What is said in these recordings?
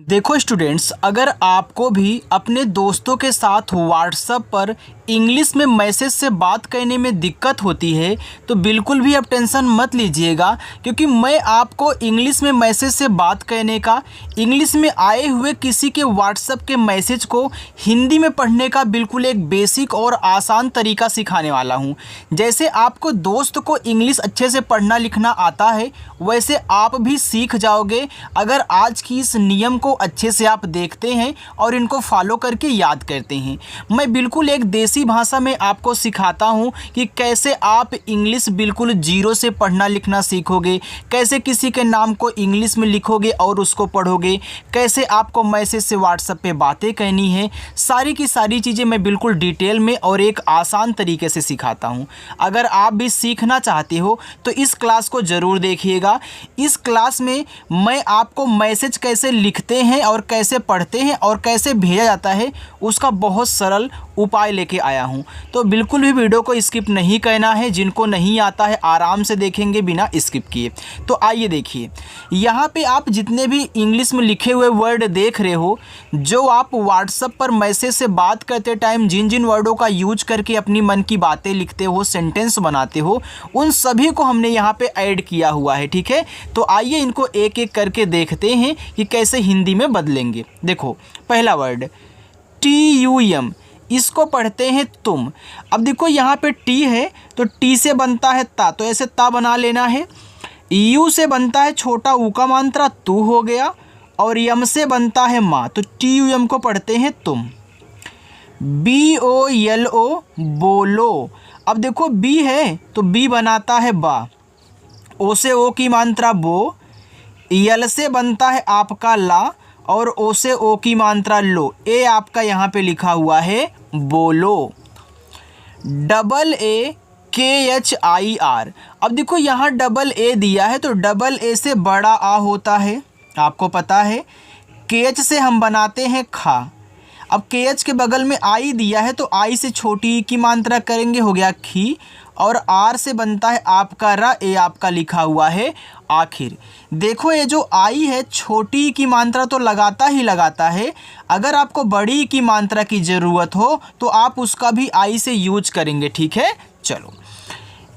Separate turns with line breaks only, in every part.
देखो स्टूडेंट्स, अगर आपको भी अपने दोस्तों के साथ व्हाट्सएप पर इंग्लिश में मैसेज से बात करने में दिक्कत होती है तो बिल्कुल भी आप टेंशन मत लीजिएगा, क्योंकि मैं आपको इंग्लिश में मैसेज से बात करने का, इंग्लिश में आए हुए किसी के व्हाट्सएप के मैसेज को हिंदी में पढ़ने का बिल्कुल एक बेसिक और आसान तरीका सिखाने वाला हूँ। जैसे आपको दोस्त को इंग्लिश अच्छे से पढ़ना लिखना आता है, वैसे आप भी सीख जाओगे अगर आज की इस नियम को अच्छे से आप देखते हैं और इनको फॉलो करके याद करते हैं। मैं बिल्कुल एक देसी भाषा में आपको सिखाता हूं कि कैसे आप इंग्लिश बिल्कुल जीरो से पढ़ना लिखना सीखोगे, कैसे किसी के नाम को इंग्लिश में लिखोगे और उसको पढ़ोगे, कैसे आपको मैसेज से व्हाट्सएप पे बातें कहनी है। सारी की सारी चीज़ें मैं बिल्कुल डिटेल में और एक आसान तरीके से सिखाता हूं। अगर आप भी सीखना चाहते हो तो इस क्लास को ज़रूर देखिएगा। इस क्लास में मैं आपको मैसेज कैसे लिखते हैं और कैसे पढ़ते हैं और कैसे भेजा जाता है उसका बहुत सरल उपाय लेके आया हूं। तो बिल्कुल भी वीडियो को स्किप नहीं करना है। जिनको नहीं आता है आराम से देखेंगे बिना स्किप किए। तो आइए देखिए, यहाँ पे आप जितने भी इंग्लिश में लिखे हुए वर्ड देख रहे हो, जो आप व्हाट्सएप पर मैसेज से बात करते टाइम जिन जिन वर्डों का यूज करके अपनी मन की बातें लिखते हो, सेंटेंस बनाते हो, उन सभी को हमने यहाँ पे ऐड किया हुआ है। ठीक है, तो आइए इनको एक एक करके देखते हैं कि कैसे हिंदी में बदलेंगे। देखो, पहला वर्ड TUM, इसको पढ़ते हैं तुम। अब देखो यहाँ पे टी है तो टी से बनता है ता, तो ऐसे ता बना लेना है। यू से बनता है छोटा ऊ का मात्रा तू हो गया, और यम से बनता है माँ, तो TUM को पढ़ते हैं तुम। BOLO, बोलो। अब देखो बी है तो बी बनाता है बा, ओ से ओ की मात्रा बो, यल से बनता है आपका ला, और ओ से ओ की मात्रा लो। ए आपका यहाँ पे लिखा हुआ है बोलो। AAKHIR, अब देखो यहाँ डबल ए दिया है तो डबल ए से बड़ा आ होता है, आपको पता है। KH से हम बनाते हैं खा। अब KH के बगल में आई दिया है तो आई से छोटी की मात्रा करेंगे, हो गया खी, और आर से बनता है आपका रा, ए आपका लिखा हुआ है आखिर। देखो ये जो आई है छोटी की मात्रा तो लगाता ही लगाता है, अगर आपको बड़ी की मात्रा की ज़रूरत हो तो आप उसका भी आई से यूज करेंगे। ठीक है, चलो।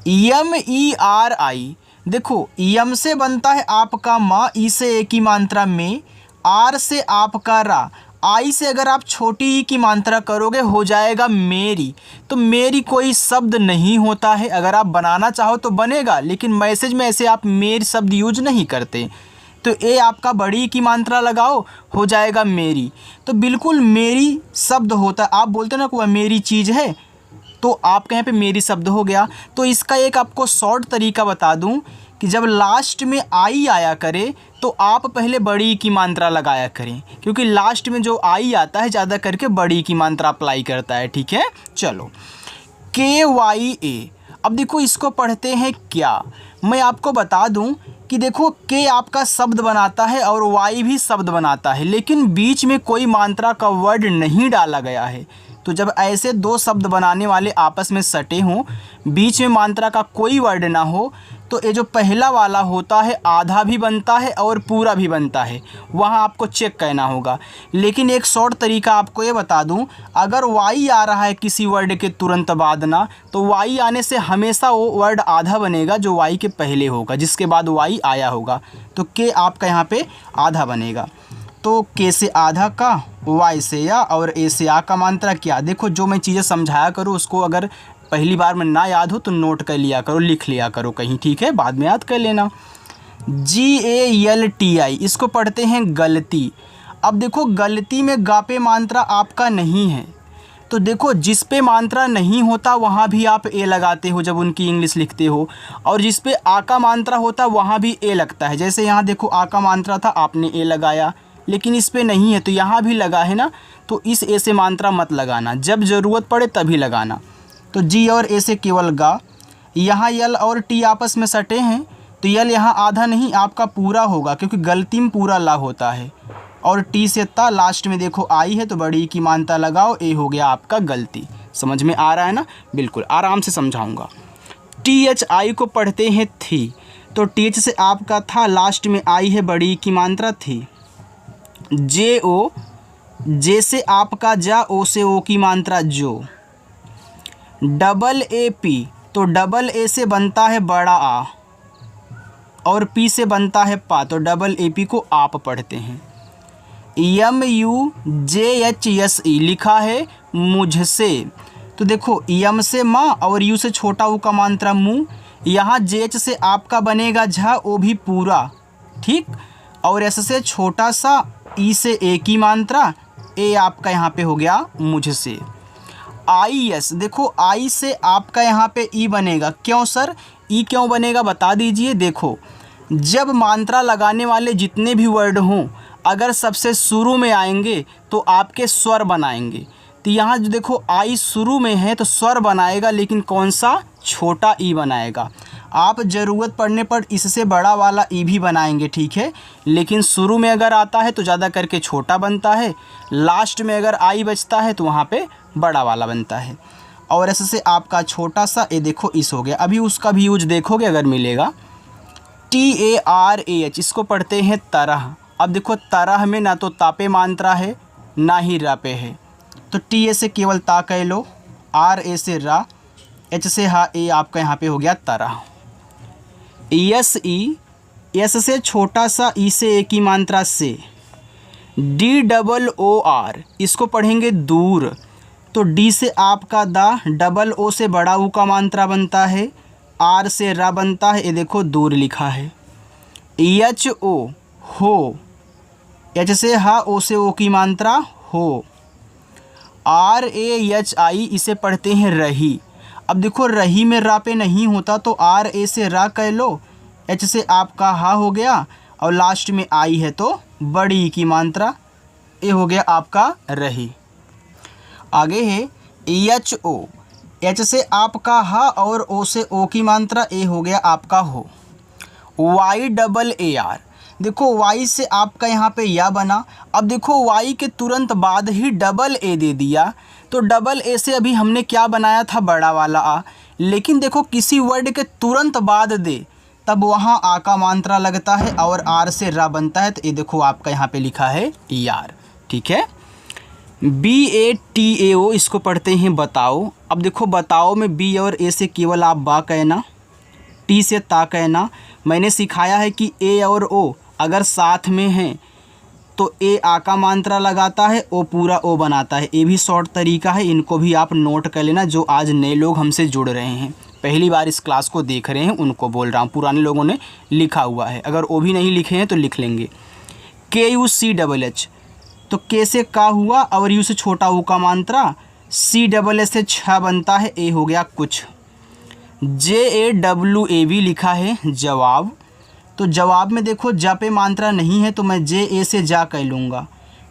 MERI, देखो यम से बनता है आपका माँ, ई से ए की मात्रा में, आर से आपका रा, आई से अगर आप छोटी ई की मात्रा करोगे हो जाएगा मेरी। तो मेरी कोई शब्द नहीं होता है, अगर आप बनाना चाहो तो बनेगा, लेकिन मैसेज में ऐसे आप मेरी शब्द यूज नहीं करते। तो ए आपका बड़ी की मात्रा लगाओ, हो जाएगा मेरी। तो बिल्कुल मेरी शब्द होता है। आप बोलते ना कि वह मेरी चीज़ है, तो आपके यहाँ पे मेरी शब्द हो गया। तो इसका एक आपको शॉर्ट तरीका बता दूं कि जब लास्ट में आई आया करे तो आप पहले बड़ी की मात्रा लगाया करें, क्योंकि लास्ट में जो आई आता है ज़्यादा करके बड़ी की मात्रा अप्लाई करता है। ठीक है, चलो। KYA, अब देखो इसको पढ़ते हैं क्या। मैं आपको बता दूं कि देखो के आपका शब्द बनाता है और वाई भी शब्द बनाता है, लेकिन बीच में कोई मात्रा का वर्ड नहीं डाला गया है। तो जब ऐसे दो शब्द बनाने वाले आपस में सटे हों, बीच में मात्रा का कोई वर्ड ना हो, तो ये जो पहला वाला होता है आधा भी बनता है और पूरा भी बनता है, वहाँ आपको चेक करना होगा। लेकिन एक शॉर्ट तरीका आपको ये बता दूं, अगर वाई आ रहा है किसी वर्ड के तुरंत बाद ना, तो वाई आने से हमेशा वो वर्ड आधा बनेगा जो वाई के पहले होगा, जिसके बाद वाई आया होगा। तो के आपका यहाँ पे आधा बनेगा। तो के से आधा का, वाई से या, और ए से आ का मात्रा क्या। देखो जो मैं चीज़ें समझाया करूँ उसको अगर पहली बार में ना याद हो तो नोट कर लिया करो, लिख लिया करो कहीं। ठीक है, बाद में याद कर लेना। GALTI, इसको पढ़ते हैं गलती। अब देखो गलती में गा पे मात्रा आपका नहीं है, तो देखो जिस पे मात्रा नहीं होता वहाँ भी आप ए लगाते हो जब उनकी इंग्लिश लिखते हो, और जिस पे आ का मात्रा होता वहाँ भी ए लगता है। जैसे यहाँ देखो आ का मात्रा था, आपने ए लगाया, लेकिन इस पे नहीं है तो यहाँ भी लगा है ना, तो इस ए से मात्रा मत लगाना, जब ज़रूरत पड़े तभी लगाना। तो जी और ए से केवल गा। यहाँ यल और टी आपस में सटे हैं, तो यल यहाँ आधा नहीं आपका पूरा होगा, क्योंकि गलती में पूरा ला होता है। और टी से ता, लास्ट में देखो आई है तो बड़ी की मात्रा लगाओ, ए हो गया आपका गलती। समझ में आ रहा है ना, बिल्कुल आराम से समझाऊंगा। THI को पढ़ते हैं थी, तो TH से आपका था, लास्ट में आई है बड़ी की मात्रा थी। जे ओ, जे से आपका जा, ओ से ओ की मात्रा जो। डबल ए पी, तो डबल ए से बनता है बड़ा आ और पी से बनता है पा, तो डबल ए पी को आप पढ़ते हैं। यम यू जे एच एस ई लिखा है मुझसे, तो देखो यम से माँ और यू से छोटा ऊ का मात्रा मुँह, यहाँ जे एच से आपका बनेगा झा, ओ भी पूरा, ठीक, और एस से छोटा सा, ई से ए की मात्रा, ए आपका यहाँ पे हो गया मुझसे। आई एस, देखो आई से आपका यहाँ पे ई बनेगा, क्यों सर ई क्यों बनेगा बता दीजिए। देखो जब मात्रा लगाने वाले जितने भी वर्ड हों अगर सबसे शुरू में आएंगे तो आपके स्वर बनाएंगे, तो यहाँ जो देखो आई शुरू में है तो स्वर बनाएगा, लेकिन कौन सा, छोटा ई बनाएगा। आप ज़रूरत पड़ने पर इससे बड़ा वाला ई भी बनाएंगे, ठीक है, लेकिन शुरू में अगर आता है तो ज़्यादा करके छोटा बनता है, लास्ट में अगर आई बचता है तो वहाँ पे बड़ा वाला बनता है। और ऐसे से आपका छोटा सा ए देखो इस हो गया। अभी उसका भी यूज देखोगे अगर मिलेगा, TARAH, इसको पढ़ते हैं तरह। अब देखो तरह में ना तो तापे मात्रा है ना ही रापे है, तो TA से केवल ता कह लो, RA से रा, H से हा, ए आपका यहाँ पे हो गया तरह। SE, एस से छोटा सा, ई से ए की मात्रा से। DOOR, इसको पढ़ेंगे दूर, तो डी से आपका दा, डबल ओ से बड़ा ऊ का मात्रा बनता है, आर से रा बनता है, ये देखो दूर लिखा है। HO, हो, एच से हा, ओ से ओ की मात्रा हो। RAHI, इसे पढ़ते हैं रही। अब देखो रही में रा पे नहीं होता तो RA से रा कह लो, एच से आपका हा हो गया, और लास्ट में आई है तो बड़ी की मात्रा, ये हो गया आपका रही। आगे है HO, एच से आपका हा और ओ से ओ की मात्रा, ए हो गया आपका हो। YAAR, देखो वाई से आपका यहाँ पे या बना। अब देखो वाई के तुरंत बाद ही डबल ए दे दिया, तो डबल ए से अभी हमने क्या बनाया था, बड़ा वाला आ, लेकिन देखो किसी वर्ड के तुरंत बाद दे तब वहाँ आ का मात्रा लगता है और आर से रा बनता है, तो ये देखो आपका यहाँ पे लिखा है यार, ठीक है। BATAO, इसको पढ़ते हैं बताओ। अब देखो बताओ में बी और ए से केवल आप बा कहना, टी से ता कहना। मैंने सिखाया है कि ए और ओ अगर साथ में हैं तो ए आ का मात्रा लगाता है, ओ पूरा ओ बनाता है। ये भी शॉर्ट तरीका है, इनको भी आप नोट कर लेना। जो आज नए लोग हमसे जुड़ रहे हैं, पहली बार इस क्लास को देख रहे हैं, उनको बोल रहा हूँ। पुराने लोगों ने लिखा हुआ है, अगर वो भी नहीं लिखे हैं तो लिख लेंगे। KUCHH, तो के से का हुआ और यू से छोटा ऊ का मात्रा, CSS से छ बनता है, ए हो गया कुछ। JAWAV लिखा है जवाब, तो जवाब में देखो जा पे मात्रा नहीं है तो मैं JA से जा कह लूँगा,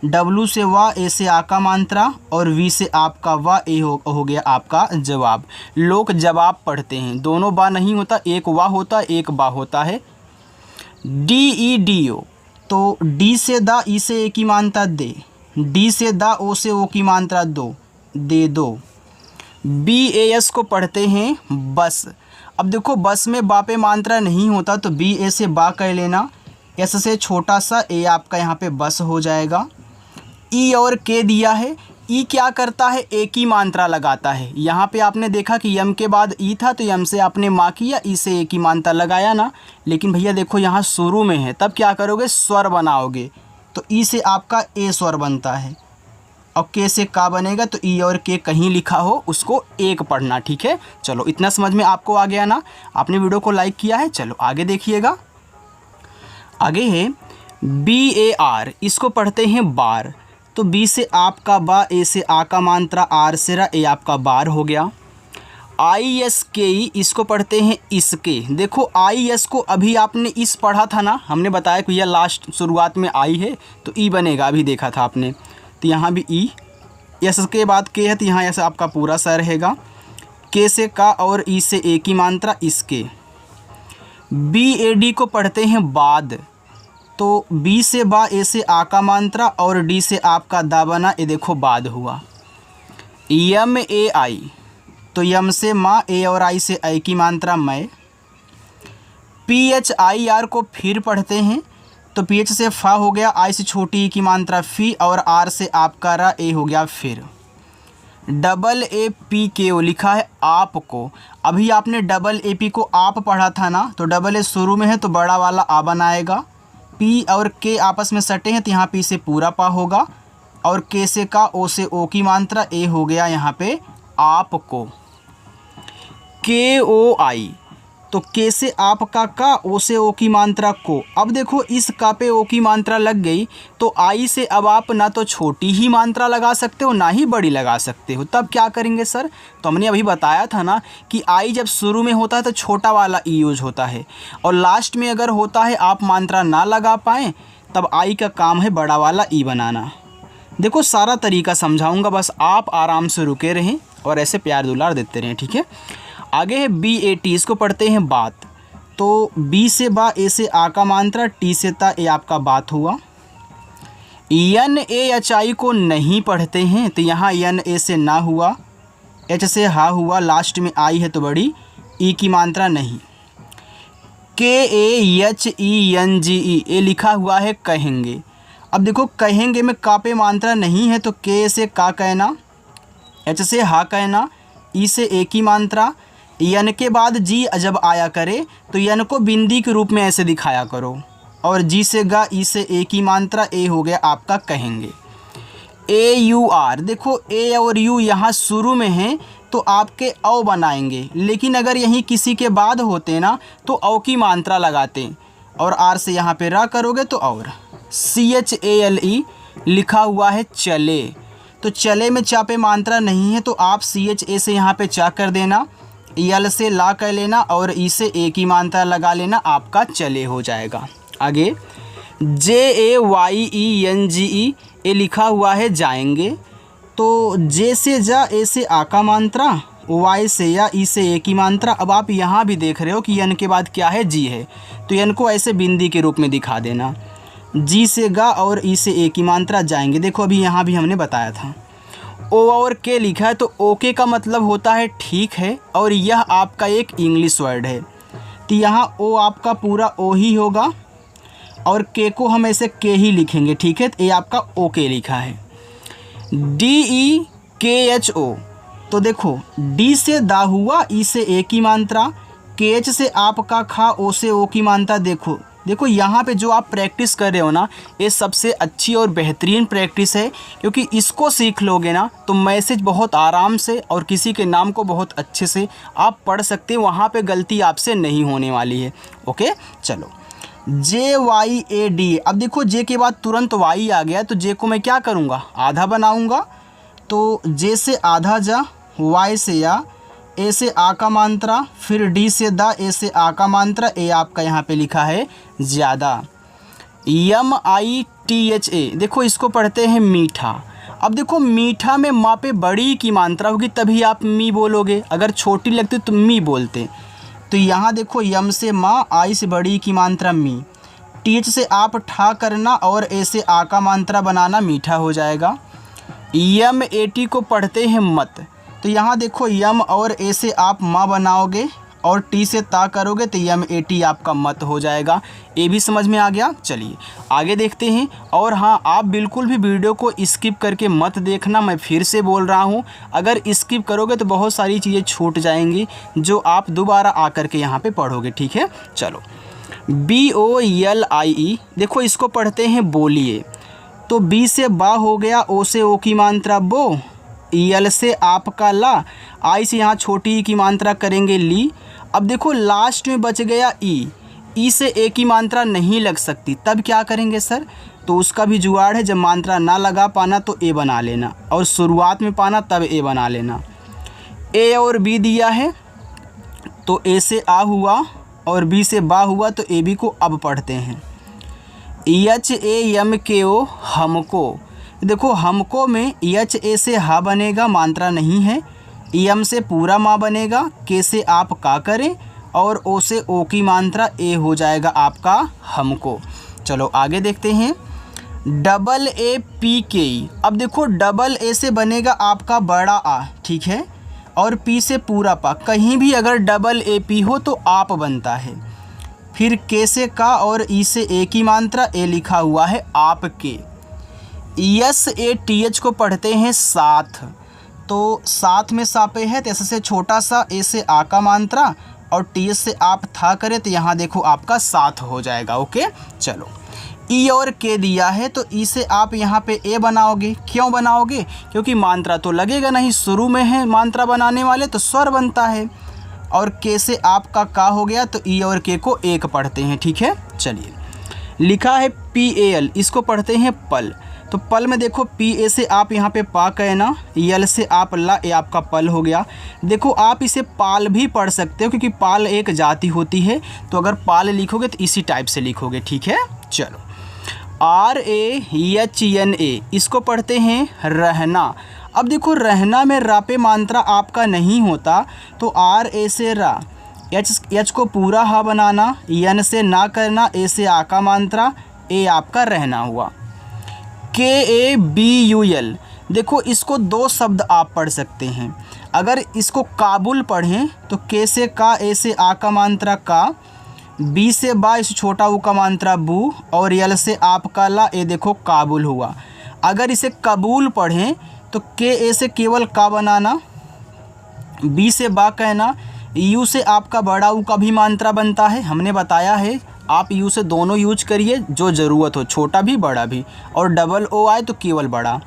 W से वा, ए से आ का मात्रा और V से आपका वा, ए हो गया आपका जवाब। लोग जवाब पढ़ते हैं, दोनों बा नहीं होता, एक वा होता एक बा होता है। DEDO, तो डी से दा, ई से ए की मात्रा दे, डी से दा, ओ से ओ की मात्रा दो, दे दो। BAS को पढ़ते हैं बस। अब देखो बस में बा पे मात्रा नहीं होता तो BA से बा कह लेना, एस से छोटा सा, ए आपका यहाँ पे बस हो जाएगा। ई और के दिया है, ई क्या करता है, ए की मात्रा लगाता है। यहाँ पे आपने देखा कि यम के बाद ई था तो यम से आपने माँ किया, ई से ए की मात्रा लगाया ना, लेकिन भैया देखो यहाँ शुरू में है, तब क्या करोगे, स्वर बनाओगे, तो ई से आपका ए स्वर बनता है और के से का बनेगा, तो ई और के कहीं लिखा हो उसको एक पढ़ना, ठीक है। चलो इतना समझ में आपको आ गया ना, आपने वीडियो को लाइक किया है। चलो आगे देखिएगा, आगे है BAR, इसको पढ़ते हैं बार, तो बी से आपका बा, ए से आ का मात्रा, आर से रा, ए आपका बार हो गया। ISKE, इसको पढ़ते हैं इसके। देखो IS को अभी आपने इस पढ़ा था ना, हमने बताया कि यह लास्ट शुरुआत में आई है तो ई बनेगा, अभी देखा था आपने, तो यहाँ भी ई, एस के बाद के है तो यहाँ ऐसा आपका पूरा सा रहेगा। के से का और ई से ए की मात्रा इसके। BAD को पढ़ते हैं बाद, तो बी से बा, ए से आ का मात्रा और डी से आपका दा बना, ये देखो बाद हुआ। MAI, तो यम से माँ, ए और आई से आई की मात्रा मैं। PHIR को फिर पढ़ते हैं, तो PH से फा हो गया, आई से छोटी ई की मात्रा फी, और आर से आपका रा, ए हो गया फिर। डबल ए पी के ओ लिखा है आपको। अभी आपने डबल ए पी को आप पढ़ा था ना, तो डबल ए शुरू में है तो बड़ा वाला आ बनाएगा। पी और के आपस में सटे हैं तो यहाँ पी से पूरा पा होगा, और के से का, ओ से ओ की मात्रा, ए हो गया यहाँ पे आपको। के ओ आई, तो के से आपका का, ओ से ओ की मात्रा को। अब देखो इस का पे ओ की मात्रा लग गई, तो आई से अब आप ना तो छोटी ही मात्रा लगा सकते हो ना ही बड़ी लगा सकते हो। तब क्या करेंगे सर? तो हमने अभी बताया था ना कि आई जब शुरू में होता है तो छोटा वाला ई यूज होता है, और लास्ट में अगर होता है आप मात्रा ना लगा पाएँ तब आई का काम है बड़ा वाला ई बनाना। देखो सारा तरीका समझाऊंगा, बस आप आराम से रुके रहें और ऐसे प्यार दुलार देते रहें, ठीक है। आगे है BAT, इसको पढ़ते हैं बात। तो बी से बा, ए से आ का मात्रा, टी से ता, ए आपका बात हुआ। NAHI को नहीं पढ़ते हैं तो यहाँ NA से ना हुआ, H से हा हुआ, लास्ट में आई है तो बड़ी ई की मात्रा नहीं। KAHENGE, ए लिखा हुआ है कहेंगे। अब देखो कहेंगे में का पे मात्रा नहीं है तो के से का कहना, H से हा कहना, ई से ए की मात्रा, यन के बाद जी जब आया करे तो यन को बिंदी के रूप में ऐसे दिखाया करो, और जी से गा, ई से ए की मात्रा, ए हो गया आपका कहेंगे। AUR, देखो ए और यू यहाँ शुरू में है तो आपके औ बनाएंगे, लेकिन अगर यहीं किसी के बाद होते ना तो औ की मात्रा लगाते, और आर से यहाँ पे रा करोगे तो और। CHALE लिखा हुआ है चले, तो चले में चा पे मात्रा नहीं है तो आप CHA से यहाँ पे चा कर देना, यल से ला कर लेना, और ई से ए की मात्रा लगा लेना, आपका चले हो जाएगा। आगे JAYENGE, ए लिखा हुआ है जाएंगे। तो जे से जा, ए से आ का मात्रा, वाई से या, ई से ए की मात्रा। अब आप यहाँ भी देख रहे हो कि यन के बाद क्या है, जी है, तो यन को ऐसे बिंदी के रूप में दिखा देना। जी से गा और ई से ए की मात्रा जाएंगे। देखो अभी यहाँ भी हमने बताया था। ओ और के लिखा है तो ओके का मतलब होता है ठीक है, और यह आपका एक इंग्लिश वर्ड है तो यहाँ ओ आपका पूरा ओ ही होगा, और के को हम ऐसे के ही लिखेंगे, ठीक है। तो ये आपका ओके लिखा है। DEKHO, तो देखो डी से दा हुआ, ई से ए की मात्रा, KH से आपका खा, ओ से ओ की मात्रा। देखो यहाँ पे जो आप प्रैक्टिस कर रहे हो ना, ये सबसे अच्छी और बेहतरीन प्रैक्टिस है, क्योंकि इसको सीख लोगे ना तो मैसेज बहुत आराम से और किसी के नाम को बहुत अच्छे से आप पढ़ सकते हैं, वहाँ पे गलती आपसे नहीं होने वाली है। ओके चलो, JYAD, अब देखो जे के बाद तुरंत वाई आ गया, तो जे को मैं क्या करूँगा, आधा बनाऊँगा। तो जे से आधा जा, वाई से या, ए से आ का मात्रा, फिर डी से दा, ए से आ का मात्रा, ए आपका यहाँ पे लिखा है ज़्यादा। MITHA, देखो इसको पढ़ते हैं मीठा। अब देखो मीठा में माँ पे बड़ी की मात्रा होगी तभी आप मी बोलोगे, अगर छोटी लगती तो मी बोलते। तो यहाँ देखो यम से माँ, आई से बड़ी की मात्रा मी, TH से आप ठा करना और ए से आ का मात्रा बनाना, मीठा हो जाएगा। MAT को पढ़ते हैं मत। तो यहाँ देखो यम और ए से आप माँ बनाओगे और टी से ता करोगे तो MAT आपका मत हो जाएगा। ये भी समझ में आ गया। चलिए आगे देखते हैं। और हाँ, आप बिल्कुल भी वीडियो को स्किप करके मत देखना, मैं फिर से बोल रहा हूँ, अगर स्किप करोगे तो बहुत सारी चीज़ें छूट जाएंगी जो आप दोबारा आकर के यहाँ पे पढ़ोगे, ठीक है। चलो, BOLIE, देखो इसको पढ़ते हैं बोलिए। तो बी से बा हो गया, ओ से ओ की मात्रा बो, यल से आपका ला, आई से यहाँ छोटी ई की मात्रा करेंगे ली। अब देखो लास्ट में बच गया ई से ए की मात्रा नहीं लग सकती, तब क्या करेंगे सर, तो उसका भी जुगाड़ है, जब मात्रा ना लगा पाना तो ए बना लेना, और शुरुआत में पाना तब ए बना लेना। ए और बी दिया है तो ए से आ हुआ और बी से बा हुआ, तो ए बी को अब पढ़ते हैं। HAMKO, हमको। देखो हमको में HA से हा बनेगा, मात्रा नहीं है, यम से पूरा माँ बनेगा, के से आप का करें और ओ से ओ की मात्रा ए हो जाएगा आपका हमको। चलो आगे देखते हैं। AAPKE, अब देखो डबल ए से बनेगा आपका बड़ा आ, ठीक है, और पी से पूरा पा, कहीं भी अगर डबल AP हो तो आप बनता है। फिर के से का और ई से ए की मात्रा, ए लिखा हुआ है आपके। यस ए टी एच को पढ़ते हैं साथ, तो साथ में सापे है तो ऐसे से छोटा सा, ए से आ का मात्रा और टी एच से आप था करें तो यहाँ देखो आपका साथ हो जाएगा। ओके, चलो ई और के दिया है तो ई से आप यहाँ पे ए बनाओगे। क्यों बनाओगे? क्योंकि मात्रा तो लगेगा नहीं, शुरू में है मात्रा बनाने वाले तो स्वर बनता है। और के से आपका का हो गया तो ई और के को एक पढ़ते हैं। ठीक है, चलिए लिखा है पी ए एल, इसको पढ़ते हैं पल। तो पल में देखो पी ए से आप यहाँ पे पा कहना, यल से आप ला, ए आपका पल हो गया। देखो आप इसे पाल भी पढ़ सकते हो क्योंकि पाल एक जाति होती है, तो अगर पाल लिखोगे तो इसी टाइप से लिखोगे। ठीक है, चलो R A H N A, इसको पढ़ते हैं रहना। अब देखो रहना में रा पे मात्रा आपका नहीं होता, तो आर ए से रा, एच को पूरा हा बनाना, एन से ना करना, ए से आ का मात्रा, ए आपका रहना हुआ। के ए बी यू एल, देखो इसको दो शब्द आप पढ़ सकते हैं। अगर इसको काबुल पढ़ें तो के से का, ए से आ का मात्रा का, बी से बा, इस छोटा ऊ का मात्रा बू, और यल से आपका ला, ए देखो काबुल हुआ। अगर इसे कबूल पढ़ें तो के ए से केवल का बनाना, बी से बा कहना, यू से आपका बड़ा ऊ का भी मात्रा बनता है, हमने बताया है। आप यू से दोनों यूज करिए जो ज़रूरत हो, छोटा भी बड़ा भी, और डबल ओ आए तो केवल बड़ा।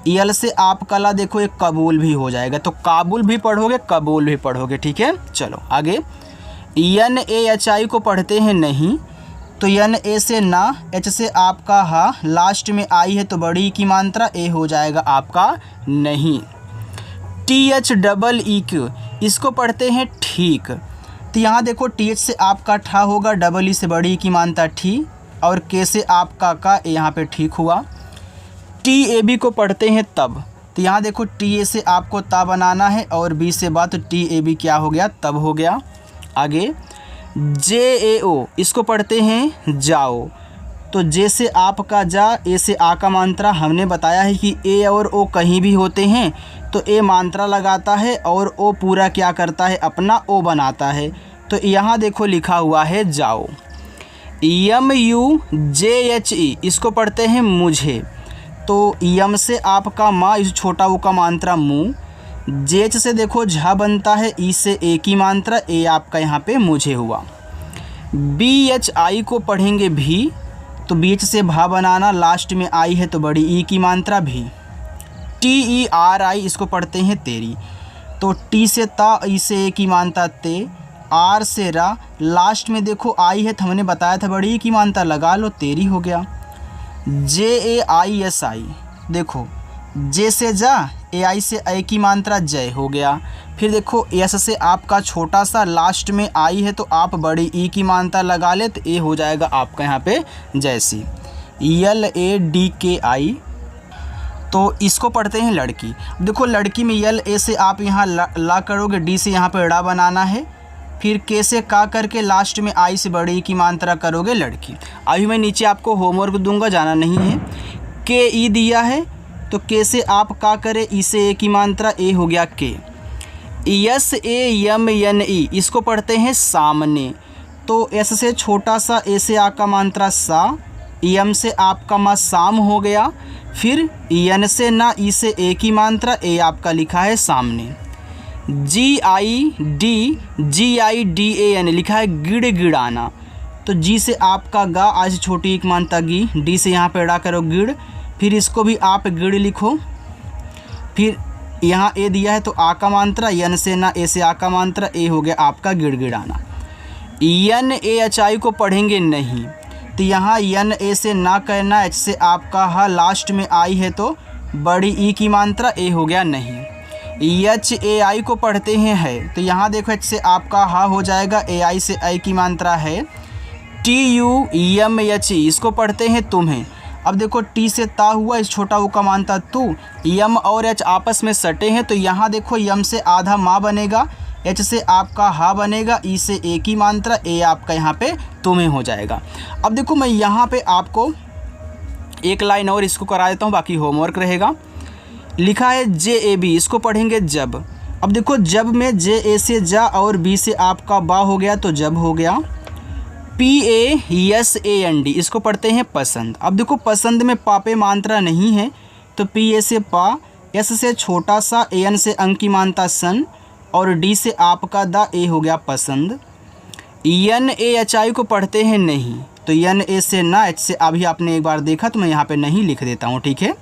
यल से आप कला देखो एक कबूल भी हो जाएगा, तो काबुल भी पढ़ोगे कबूल भी पढ़ोगे। ठीक है, चलो आगे एन ए एच आई को पढ़ते हैं नहीं, तो एन ए से ना, एच से आपका हा, लास्ट में आई है तो बड़ी की मात्रा, ए हो जाएगा आपका नहीं। T H double E Q, इसको पढ़ते हैं ठीक, तो यहाँ देखो टी एच से आपका ठा होगा, डबल ई से बड़ी की मात्रा ठी, और के से आपका का, यहाँ पे ठीक हुआ। टी ए बी को पढ़ते हैं तब, तो यहाँ देखो टी ए से आपको ता बनाना है और बी से बा, तो टी ए बी क्या हो गया, तब हो गया। आगे जे ए ओ, इसको पढ़ते हैं जाओ, तो जे से आपका जा, ए से आ का मात्रा, हमने बताया है कि ए और ओ कहीं भी होते हैं तो ए मात्रा लगाता है और ओ पूरा क्या करता है, अपना ओ बनाता है। तो यहाँ देखो लिखा हुआ है जाओ। यम यू जे एच ई, इसको पढ़ते हैं मुझे, तो यम से आपका माँ, इस छोटा ऊ का मात्रा मुँह, जेच से देखो झा बनता है, ई से ए की मात्रा, ए आपका यहाँ पे मुझे हुआ। बी एच आई को पढ़ेंगे भी, तो बी एच से भा बनाना, लास्ट में आई है तो बड़ी ई की मात्रा भी। टी ई आर आई, इसको पढ़ते हैं तेरी, तो टी से ता, ई से ए की मात्रा ते, आर से रा, लास्ट में देखो आई है तो हमने बताया था बड़ी ई की मात्रा लगा लो, तेरी हो गया। जे ए आई एस आई, देखो जे से जा, ए आई से ए की मात्रा जय हो गया। फिर देखो एस से आपका छोटा सा, लास्ट में आई है तो आप बड़ी ई की मात्रा लगा ले, तो ए हो जाएगा आपका यहाँ पे जैसी। यल ए डी के आई, तो इसको पढ़ते हैं लड़की। देखो लड़की में यल ए से आप यहाँ ला करोगे, डी से यहाँ पे ड़ा बनाना है, फिर के से का करके लास्ट में आई से बड़ी की मात्रा करोगे लड़की। अभी मैं नीचे आपको होमवर्क दूंगा, जाना नहीं है। के ई दिया है तो के से आप का करे, ई से ए की मात्रा, ए हो गया के। यस ए यम एन ई, इसको पढ़ते हैं सामने, तो एस से छोटा सा, ए से आ का मात्रा सा, यम से आपका मा साम हो गया। फिर एन से ना, ई से ए की मात्रा, ए आपका लिखा है सामने। जी आई डी ए एन लिखा है गिड़ गिड़ाना, तो जी से आपका गा, आज छोटी एक मात्रा गी, डी से यहाँ पे ड़ा करो गिड़, फिर इसको भी आप गिड़ लिखो। फिर यहाँ ए दिया है तो आ का मात्रा, एन से ना, ए से आ का मात्रा, ए हो गया आपका गिड़गिड़ाना। एन ए एच आई को पढ़ेंगे नहीं, तो यहाँ एन ए से ना करना, एच से आपका हा, लास्ट में आई है तो बड़ी ई की मात्रा, ए हो गया नहीं। एच ए आई को पढ़ते हैं है, तो यहाँ देखो एच से आपका हा हो जाएगा, ए आई से आई की मात्रा है। T U M H E, इसको पढ़ते हैं तुम्हें। अब देखो टी से ता हुआ, इस छोटा ऊ का मानता तू, यम और एच आपस में सटे हैं, तो यहाँ देखो यम से आधा माँ बनेगा, एच से आपका हा बनेगा, ई से ए की मात्रा, ए आपका यहाँ पे तुम्हें हो जाएगा। अब देखो मैं यहाँ पे आपको एक लाइन और इसको करा देता हूँ, बाकी होमवर्क रहेगा। लिखा है जे ए बी, इसको पढ़ेंगे जब। अब देखो जब में जे ए से जा और बी से आपका बा हो गया तो जब हो गया। PASAND इसको पढ़ते हैं पसंद। अब देखो पसंद में पापे मात्रा नहीं है, तो PA से पा, S से छोटा सा, AN से अंक की मात्रा सन, और D से आपका दा, A हो गया पसंद। NAHI को पढ़ते हैं नहीं, तो NA से ना, H से अभी आपने एक बार देखा तो मैं यहाँ पे नहीं लिख देता हूँ, ठीक है।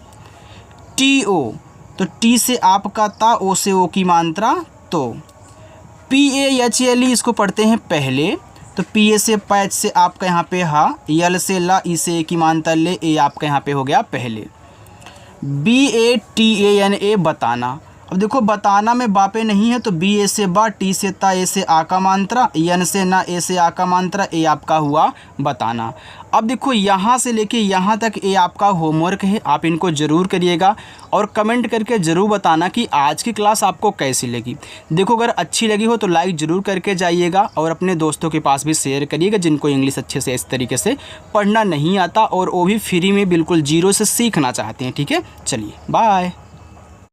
TO, तो T से आपका ता, O से O की मात्रा तो। PAHLE इसको पढ़ते हैं पहले, तो PA से पैच से आपका यहाँ पे हा, यल से ला, ई से ए की मात्रा ले, ए आपका यहाँ पे हो गया पहले। BATANA बताना। अब देखो बताना में बापे नहीं है, तो BA से बा, T से ता, ए से आ का मात्रा, एन से ना, ए से आ का मात्रा, ए आपका हुआ बताना। अब देखो यहाँ से लेके यहाँ तक ये आपका होमवर्क है, आप इनको ज़रूर करिएगा और कमेंट करके ज़रूर बताना कि आज की क्लास आपको कैसी लगी। देखो अगर अच्छी लगी हो तो लाइक ज़रूर करके जाइएगा और अपने दोस्तों के पास भी शेयर करिएगा जिनको इंग्लिश अच्छे से इस तरीके से पढ़ना नहीं आता और वो भी फ्री में बिल्कुल जीरो से सीखना चाहते हैं, ठीक है। चलिए बाय।